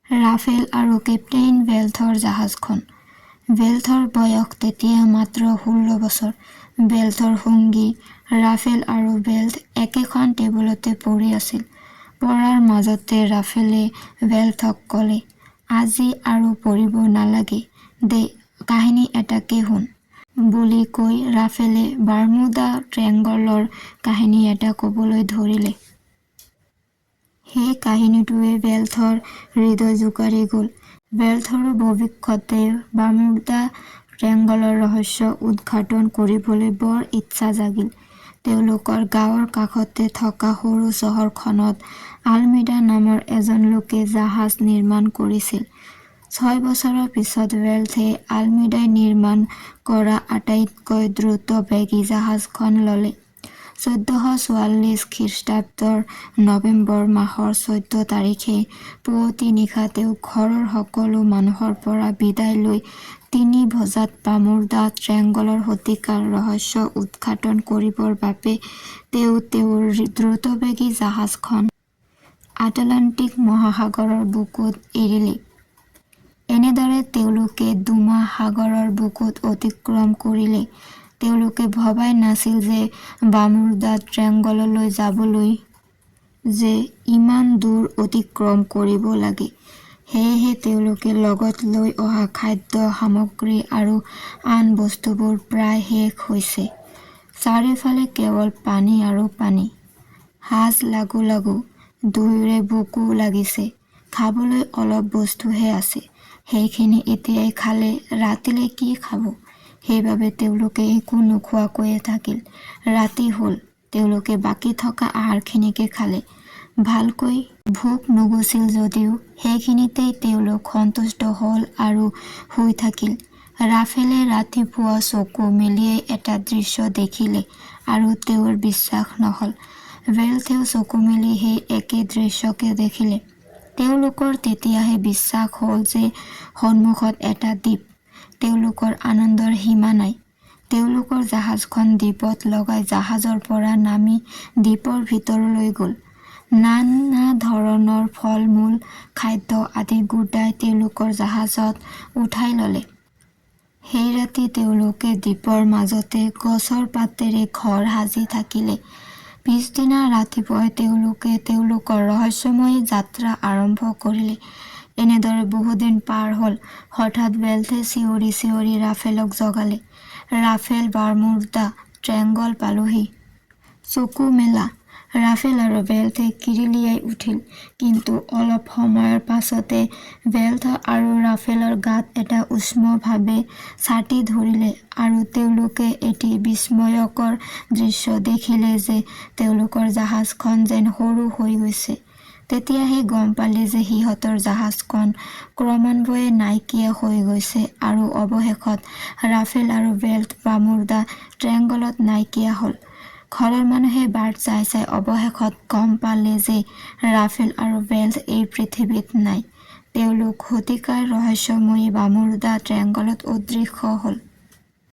Rafale আৰু captain বেল্থৰ জাহাজখন। বেল্থৰ বয়স তেতিয়া মাত্ৰ 16 বছৰ। বেল্থৰ সঙ্গী ৰাফেল আৰু বেল্থ একেখন টেবুলতে পৰি আছিল। পৰাৰ মাজতে ৰাফেলে বেল্থক ক'লে, আজি আৰু পঢ়িব নালাগে দে, কাহিনী এটাকে শুন বুলি কৈ ৰাফেলে বাৰ্মুডা ট্ৰেংগলৰ কাহিনী এটা ক'বলৈ ধৰিলে। সেই কাহিনীটোৱে বেল্থৰ হৃদয় জোকাৰি গ'ল। বেল্থৰো ভৱিষ্যতে বাৰ্মুডা ট্ৰেংগলৰ ৰহস্য উদ্ঘাটন কৰিবলৈ বৰ ইচ্ছা জাগিল। তেওঁলোকৰ গাঁৱৰ কাষতে থকা সৰু চহৰখনত আলমিডা নামৰ এজন লোকে জাহাজ নিৰ্মাণ কৰিছিল। 6 বছৰৰ পিছত বেল্থে আলমিডাই নিৰ্মাণ কৰা আটাইতকৈ দ্ৰুতবেগী জাহাজখন ল'লে। 1444 খ্ৰীষ্টাব্দৰ নৱেম্বৰ মাহৰ 14 তাৰিখে পুৱতি নিশা তেওঁ ঘৰৰ সকলো মানুহৰ পৰা বিদায় লৈ 3 বজাত বাৰ্মুডা ট্ৰেংগলৰ শতিকাৰ ৰহস্য উদ্ঘাটন কৰিবৰ বাবে তেওঁ তেওঁৰ দ্ৰুতবেগী জাহাজখন আটলাণ্টিক মহাসাগৰৰ বুকুত এৰিলে। এনেদৰে তেওঁলোকে ডুমা সাগৰৰ বুকুত অতিক্ৰম কৰিলে। তেওঁলোকে ভবাই নাছিল যে বাৰ্মুডা ট্ৰেংগললৈ যাবলৈ যে ইমান দূৰ অতিক্ৰম কৰিব লাগে। সেয়েহে তেওঁলোকে লগত লৈ অহা খাদ্য সামগ্ৰী আৰু আন বস্তুবোৰ প্ৰায় শেষ হৈছে। চাৰিওফালে কেৱল পানী আৰু পানী। সাজ লাগো লাগো, দুয়োৰে ভোকো লাগিছে। খাবলৈ অলপ বস্তুহে আছে। সেইখিনি এতিয়াই খালে ৰাতিলৈ কি খাব? সেইবাবে তেওঁলোকে একো নোখোৱাকৈয়ে থাকিল। ৰাতি হ'ল। তেওঁলোকে বাকী থকা আহাৰখিনিকে খালে। ভালকৈ ভোক নগুছিল যদিও সেইখিনিতেই তেওঁলোক সন্তুষ্ট হ'ল আৰু শুই থাকিল। ৰাফেলে ৰাতিপুৱা চকু মেলিয়েই এটা দৃশ্য দেখিলে আৰু তেওঁৰ বিশ্বাস নহ'ল। বেল্থেও চকু মেলি সেই একে দৃশ্যকে দেখিলে। তেওঁলোকৰ তেতিয়াহে বিশ্বাস হ'ল যে সন্মুখত এটা দ্বীপ। তেওঁলোকৰ আনন্দৰ সীমা নাই। তেওঁলোকৰ জাহাজখন দ্বীপত লগাই জাহাজৰ পৰা নামি দ্বীপৰ ভিতৰলৈ গ'ল। নানা ধৰণৰ ফল-মূল, খাদ্য আদি গোটাই তেওঁলোকৰ জাহাজত উঠাই ল'লে। সেই ৰাতি তেওঁলোকে দ্বীপৰ মাজতে গছৰ পাতেৰে ঘৰ সাজি থাকিলে। পিছদিনা ৰাতিপুৱাই তেওঁলোকে তেওঁলোকৰ ৰহস্যময়ী যাত্ৰা আৰম্ভ কৰিলে। এনেদৰে বহুদিন পাৰ হ'ল। হঠাৎ বেল্থে চিঞৰি চিঞৰি ৰাফেলক জগালে। ৰাফেল, বাৰ্মুডা ট্ৰেংগল পালোহি। চকু মেলা। ৰাফেল আৰু বেল্থে কিৰিলিয়াই উঠিল। কিন্তু অলপ সময়ৰ পাছতে বেল্থ আৰু ৰাফেলৰ গাত এটা উষ্ম ভাবে ছাটি ধৰিলে আৰু তেওঁলোকে এটি বিস্ময়কৰ দৃশ্য দেখিলে যে তেওঁলোকৰ জাহাজখন যেন সৰু হৈ গৈছে। তেতিয়াহে গম পালে যে সিহঁতৰ জাহাজখন ক্ৰমান্বয়ে নাইকিয়া হৈ গৈছে আৰু অৱশেষত ৰাফেল আৰু বেল্থ বাৰ্মুডা ট্ৰেংগলত নাইকিয়া হ'ল। ঘৰৰ মানুহে বাট চাই চাই অৱশেষত গম পালে যে ৰাফেল আৰু বেল্থ এই পৃথিৱীত নাই। তেওঁলোক শতিকাৰ ৰহস্যময়ী বাৰ্মুডা ট্ৰেংগলত অদৃশ্য হ'ল।